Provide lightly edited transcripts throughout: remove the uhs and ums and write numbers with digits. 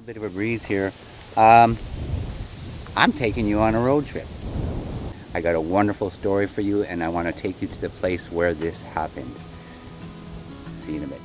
bit of a breeze here. I'm taking you on a road trip. I got a wonderful story for you, and I want to take you to the place where this happened. See you in a bit.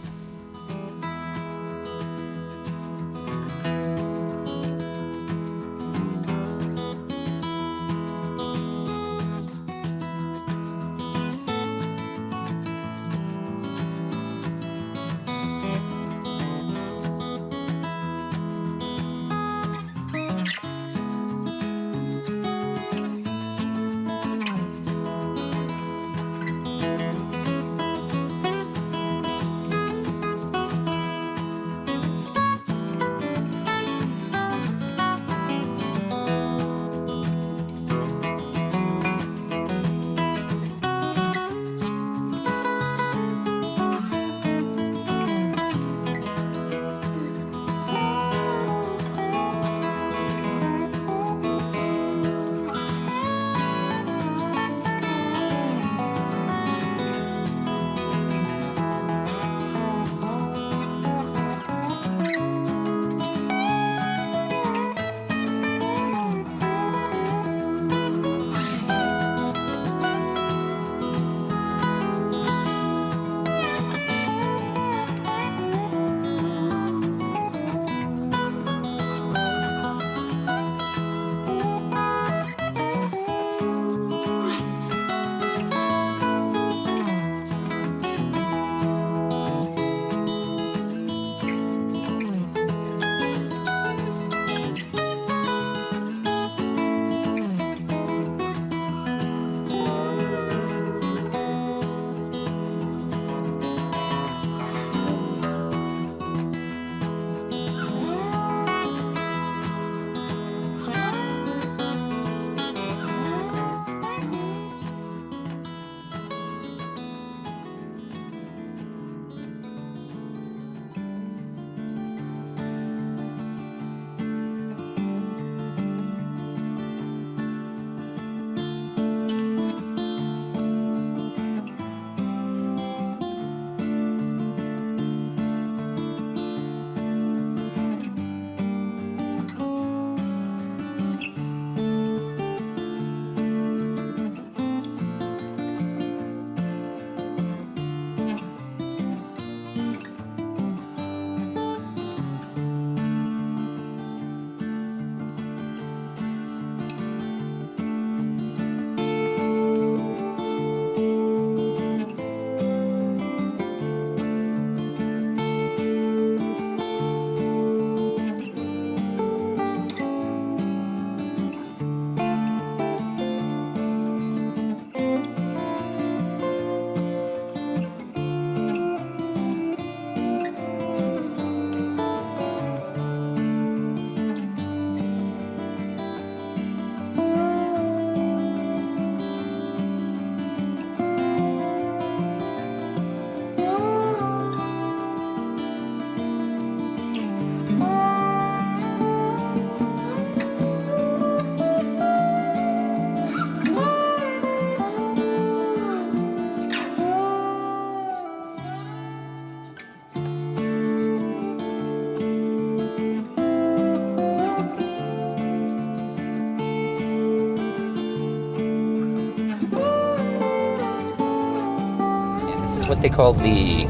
What they call the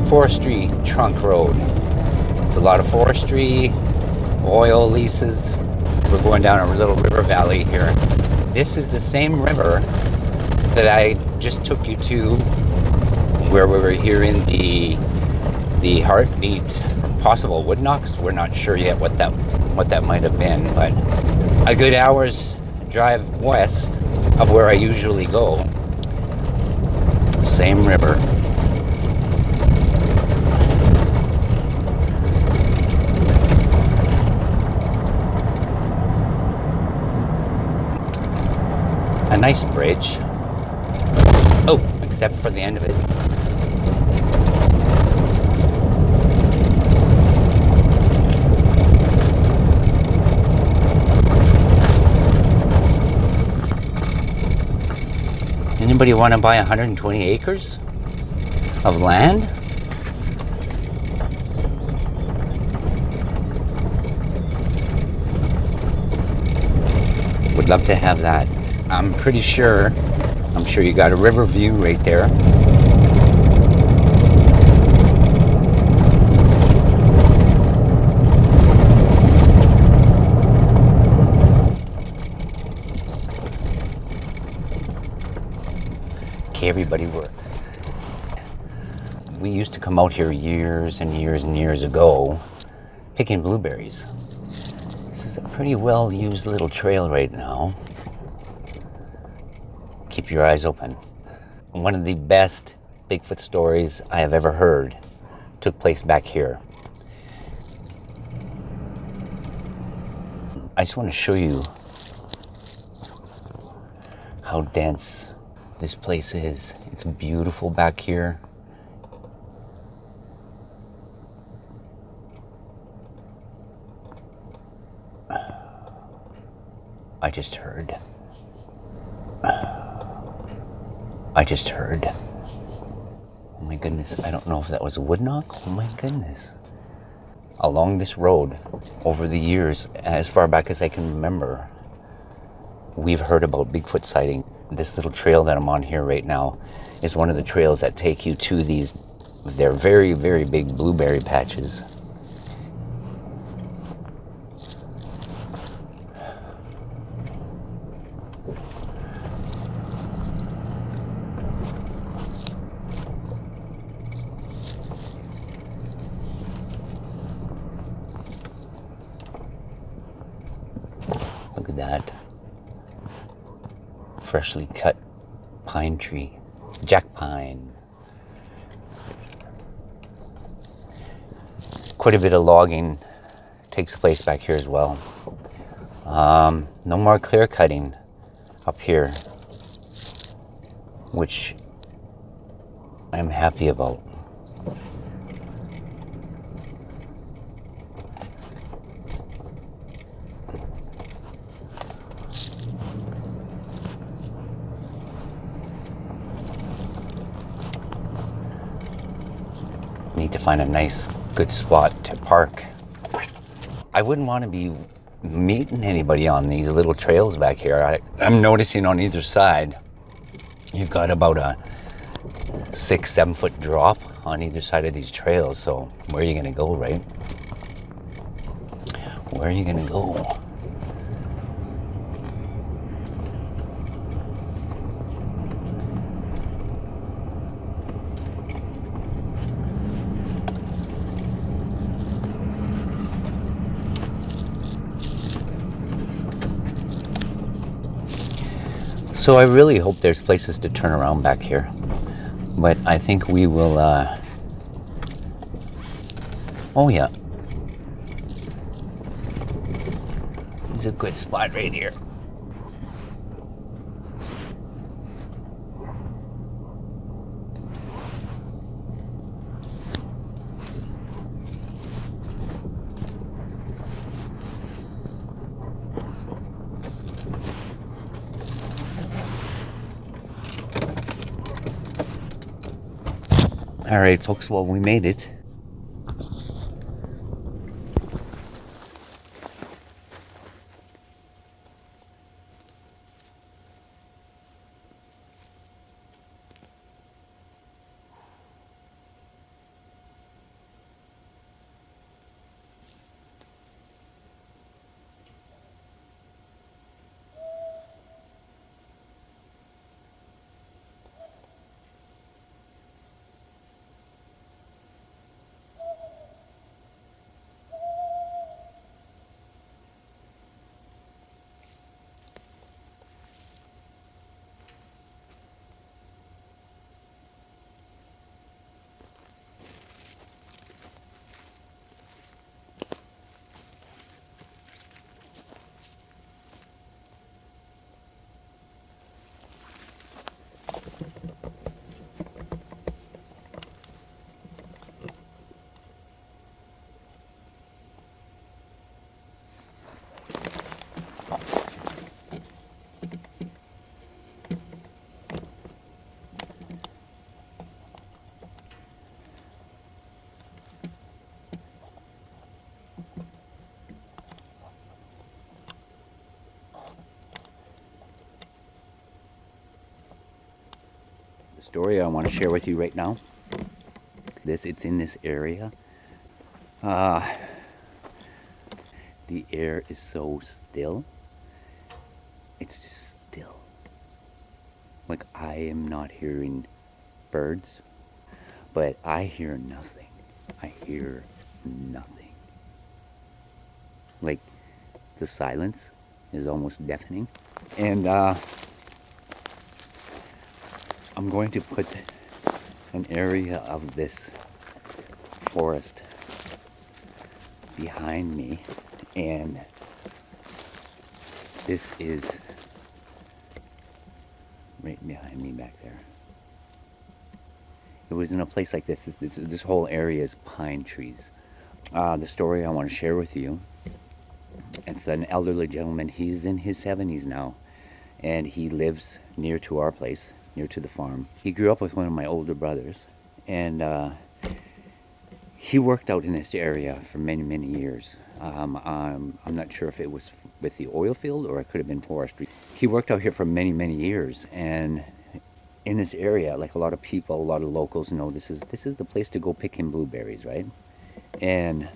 forestry trunk road. It's a lot of forestry, oil leases. We're going down a little river valley here. This is the same river that I just took you to, where we were hearing the heartbeat, possible wood knocks. We're not sure yet what that might have been, but a good hour's drive west of where I usually go. Same river. A nice bridge. Oh, except for the end of it. Anybody want to buy 120 acres of land? Would love to have that. I'm sure you got a river view right there. Okay, everybody, we used to come out here years and years and years ago picking blueberries. This is a pretty well used little trail right now. Keep your eyes open. One of the best Bigfoot stories I have ever heard took place back here. I just want to show you how dense this place is. It's beautiful back here. I just heard. Oh my goodness, I don't know if that was a wood knock. Oh my goodness. Along this road, over the years, as far back as I can remember, we've heard about Bigfoot sighting. This little trail that I'm on here right now is one of the trails that take you to they're very, very big blueberry patches. Look at that. Freshly cut pine tree. Jack pine. Quite a bit of logging takes place back here as well. No more clear cutting up here, which I'm happy about. Need to find a nice, good spot to park. I wouldn't want to be meeting anybody on these little trails back here. I'm noticing on either side, you've got about a 6-7 foot drop on either side of these trails. So where are you gonna go, right? Where are you gonna go? So I really hope there's places to turn around back here, but I think we will, oh yeah, it's a good spot right here. All right, folks, well, we made it. The story I want to share with you right now, it's in this area. The air is so still. It's just still. Like I am not hearing birds, but I hear nothing. I hear nothing. Like the silence is almost deafening. And I'm going to put an area of this forest behind me, and this is right behind me back there. It was in a place like this. This whole area is pine trees. The story I want to share with you, it's an elderly gentleman. He's in his 70s now, and he lives near to our place, near to the farm. He grew up with one of my older brothers, and he worked out in this area for many, many years. I'm not sure if it was with the oil field or it could have been forestry. He worked out here for many, many years, and in this area, like a lot of people, a lot of locals know, this is the place to go picking blueberries, right? And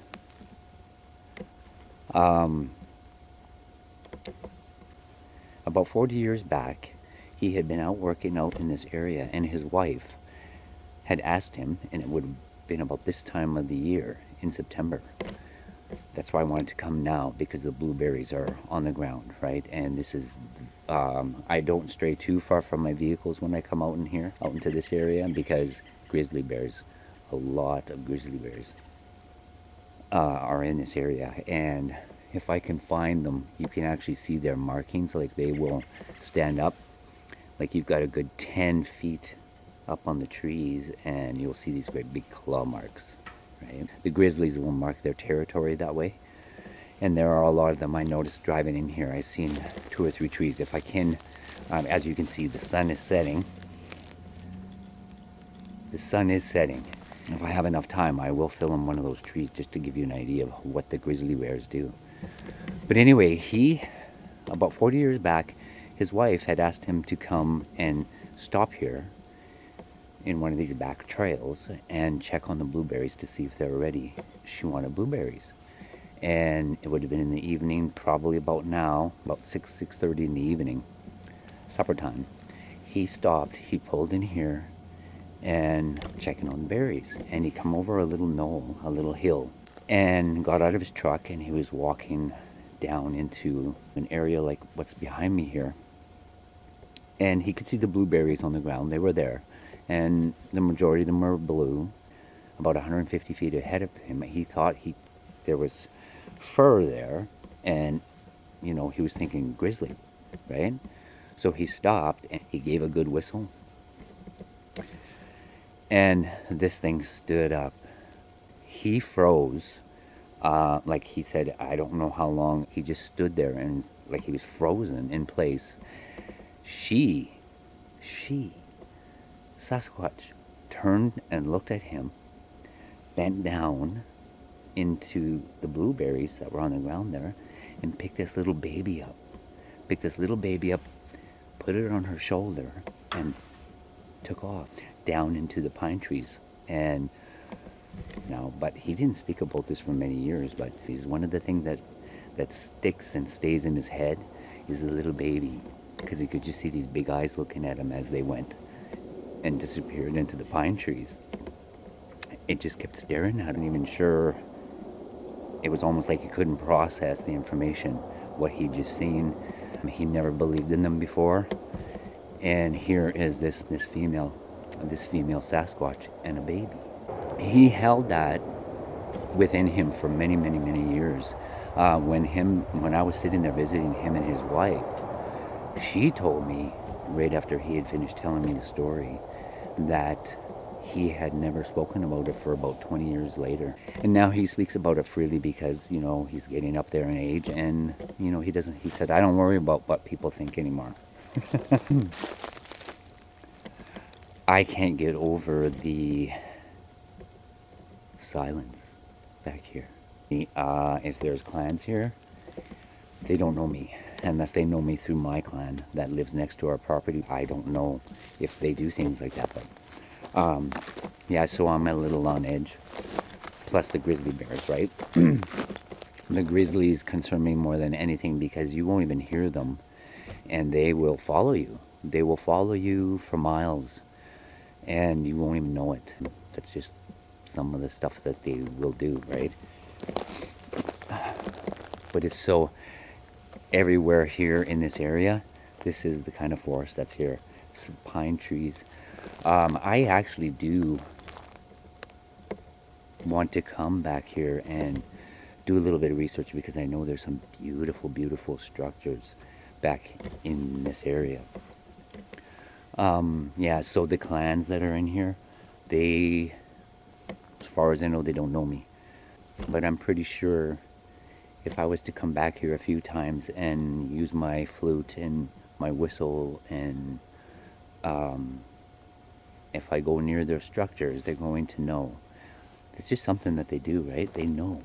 about 40 years back, he had been out working out in this area, and his wife had asked him, and it would have been about this time of the year, in September. That's why I wanted to come now, because the blueberries are on the ground, right? And this is, I don't stray too far from my vehicles when I come out in here, out into this area, because grizzly bears, a lot of grizzly bears are in this area. And if I can find them, you can actually see their markings, like they will stand up. Like you've got a good 10 feet up on the trees, and you'll see these great big claw marks, right? The grizzlies will mark their territory that way, and there are a lot of them. I noticed driving in here, I've seen 2 or 3 trees. If I can, as you can see, the sun is setting. The sun is setting. If I have enough time, I will film one of those trees just to give you an idea of what the grizzly bears do. But anyway, about 40 years back, his wife had asked him to come and stop here in one of these back trails and check on the blueberries to see if they're ready. She wanted blueberries. And it would have been in the evening, probably about now, about 6:30 in the evening, supper time. He stopped, he pulled in here and checking on the berries. And he come over a little knoll, a little hill, and got out of his truck, and he was walking down into an area like what's behind me here. And he could see the blueberries on the ground. They were there. And the majority of them were blue. About 150 feet ahead of him, he thought there was fur there, and he was thinking grizzly, right? So he stopped and he gave a good whistle, and this thing stood up. He froze, like he said, I don't know how long. He just stood there, and like he was frozen in place. She Sasquatch turned and looked at him, bent down into the blueberries that were on the ground there, and picked this little baby up. Put it on her shoulder, and took off down into the pine trees. And now, but he didn't speak about this for many years, but he's one of the things that sticks and stays in his head is the little baby, because he could just see these big eyes looking at him as they went and disappeared into the pine trees. It just kept staring at him, even sure. It was almost like he couldn't process the information, what he'd just seen. He never believed in them before. And here is this female Sasquatch and a baby. He held that within him for many, many, many years. When I was sitting there visiting him and his wife, she told me right after he had finished telling me the story that he had never spoken about it for about 20 years later. And now he speaks about it freely because, he's getting up there in age, and, he said, I don't worry about what people think anymore. I can't get over the silence back here. If there's clans here, they don't know me. unless they know me through my clan that lives next to our property. I don't know if they do things like that, but yeah, so I'm a little on edge. Plus the grizzly bears, right? The grizzlies concern me more than anything because you won't even hear them, and they will follow you. They will follow you for miles, and you won't even know it. That's just some of the stuff that they will do, right? But it's so everywhere here in this area. This is the kind of forest that's here. Some pine trees. I actually do want to come back here and do a little bit of research because I know there's some beautiful, beautiful structures back in this area. Yeah, so the clans that are in here, they, as far as I know, they don't know me. But I'm pretty sure if I was to come back here a few times and use my flute and my whistle, and if I go near their structures, they're going to know. It's just something that they do, right? They know.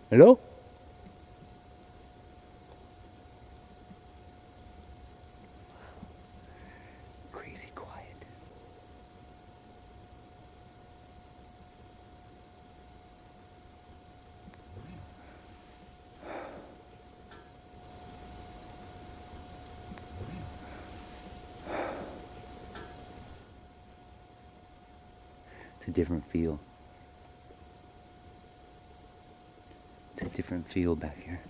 Hello? Crazy quiet. It's a different feel. It's a different feel back here.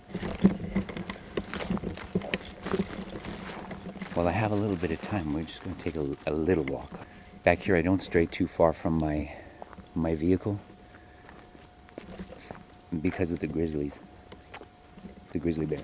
Well, I have a little bit of time. We're just going to take a little walk. Back here, I don't stray too far from my vehicle because of the grizzlies, the grizzly bear.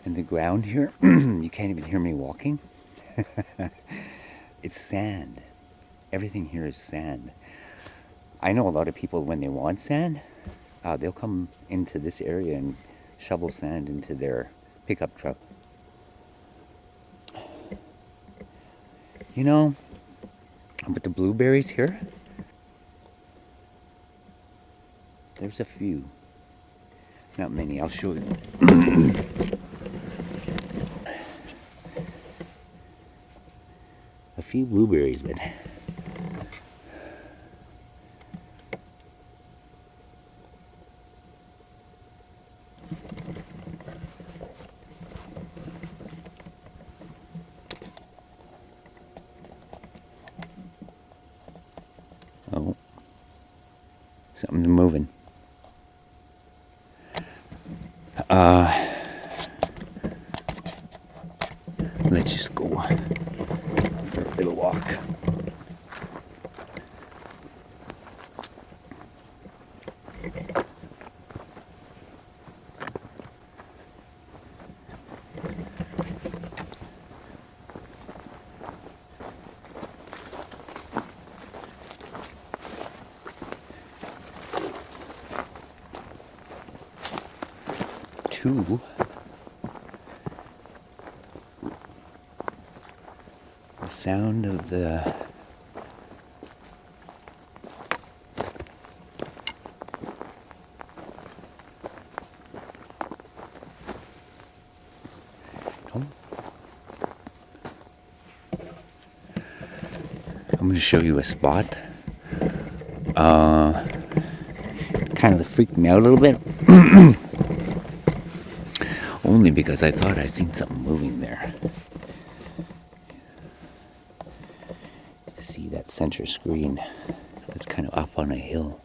And the ground here, you can't even hear me walking. It's sand. Everything here is sand. I know a lot of people, when they want sand, they'll come into this area and shovel sand into their pickup truck. You know, but the blueberries here, there's a few. Not many, I'll show you. A few blueberries, but oh, something's moving. Let's just go for a little walk. The sound of the I'm going to show you a spot. Kind of freaked me out a little bit. Only because I thought I seen something moving there. See that center screen? It's kind of up on a hill.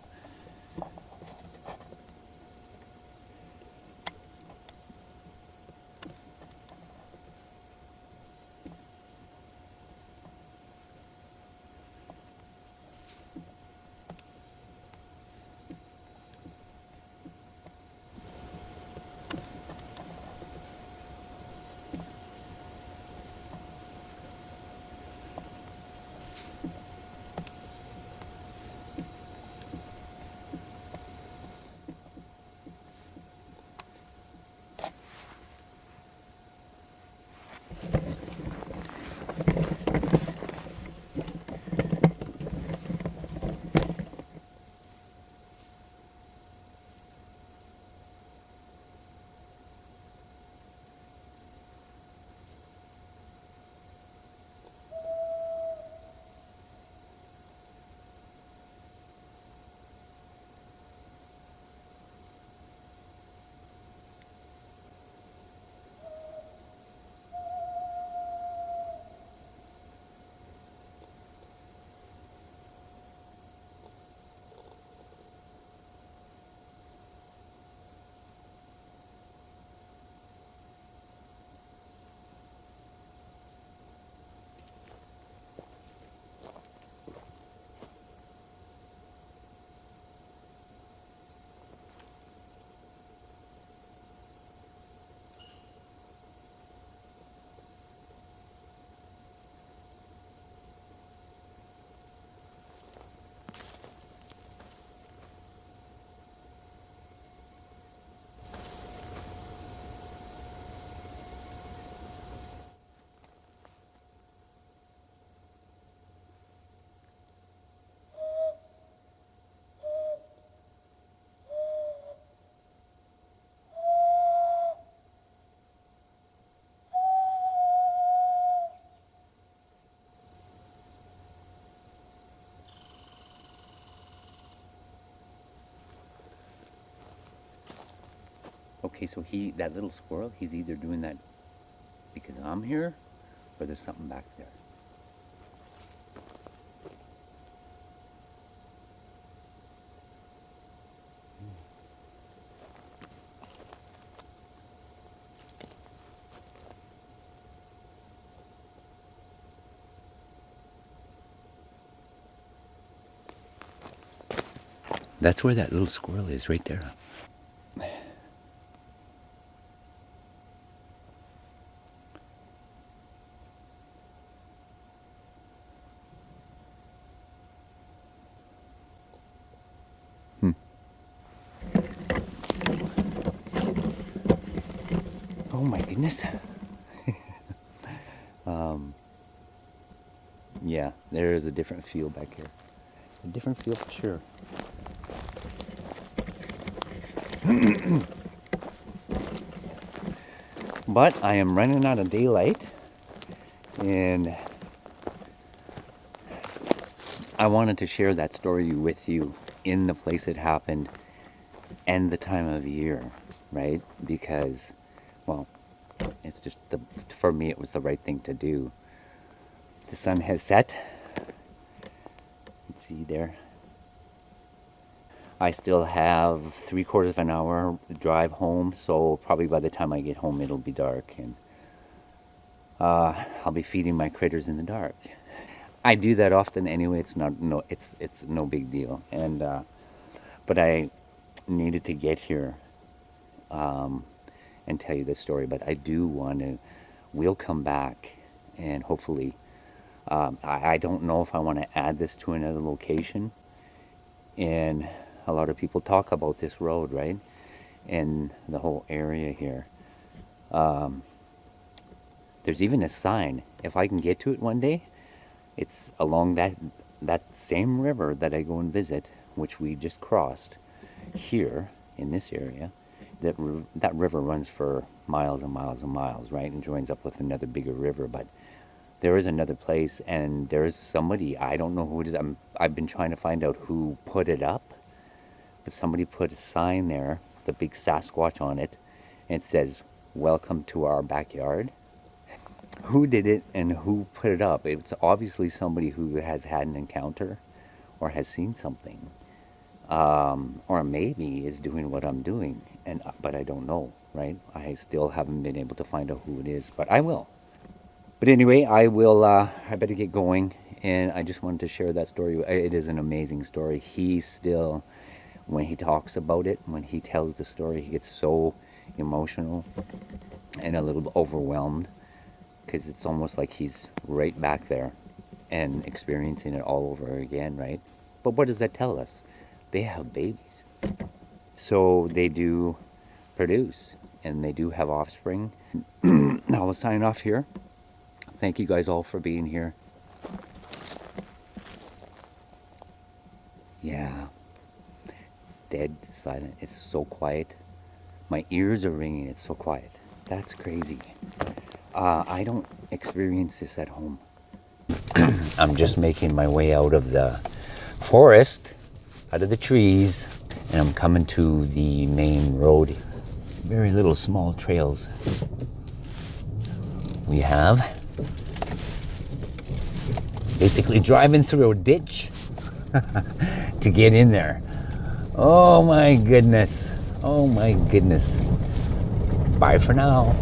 Okay, so that little squirrel, he's either doing that because I'm here, or there's something back there. That's where that little squirrel is, right there. Hmm. Oh my goodness. Yeah, there is a different feel back here. A different feel for sure. But I am running out of daylight, and I wanted to share that story with you in the place it happened and the time of year, right? Because, well, it's just, for me, it was the right thing to do. The sun has set. You can see there. I still have 3/4 of an hour drive home, so probably by the time I get home it'll be dark, and I'll be feeding my critters in the dark. I do that often anyway. It's no big deal, and but I needed to get here and tell you this story. But I do want to. We'll come back, and hopefully, I don't know if I want to add this to another location. And a lot of people talk about this road, right? And the whole area here. There's even a sign. If I can get to it one day, it's along that same river that I go and visit, which we just crossed here in this area. That river runs for miles and miles and miles, right? And joins up with another bigger river. But there is another place, and there is somebody, I don't know who it is. I've been trying to find out who put it up. But somebody put a sign there, the big Sasquatch on it, and it says, "Welcome to our backyard." Who did it and who put it up? It's obviously somebody who has had an encounter or has seen something. Or maybe is doing what I'm doing, but I don't know, right? I still haven't been able to find out who it is, but I will. But anyway, I better get going, and I just wanted to share that story. It is an amazing story. He still, when he talks about it, when he tells the story, he gets so emotional and a little bit overwhelmed, because it's almost like he's right back there and experiencing it all over again, right? But what does that tell us? They have babies. So they do produce, and they do have offspring. I will sign off here. Thank you guys all for being here. Yeah. Dead silent. It's so quiet. My ears are ringing. It's so quiet. That's crazy. I don't experience this at home. I'm just making my way out of the forest, out of the trees, and I'm coming to the main road. Very little small trails we have. Basically driving through a ditch to get in there. Oh my goodness. Oh my goodness. Bye for now.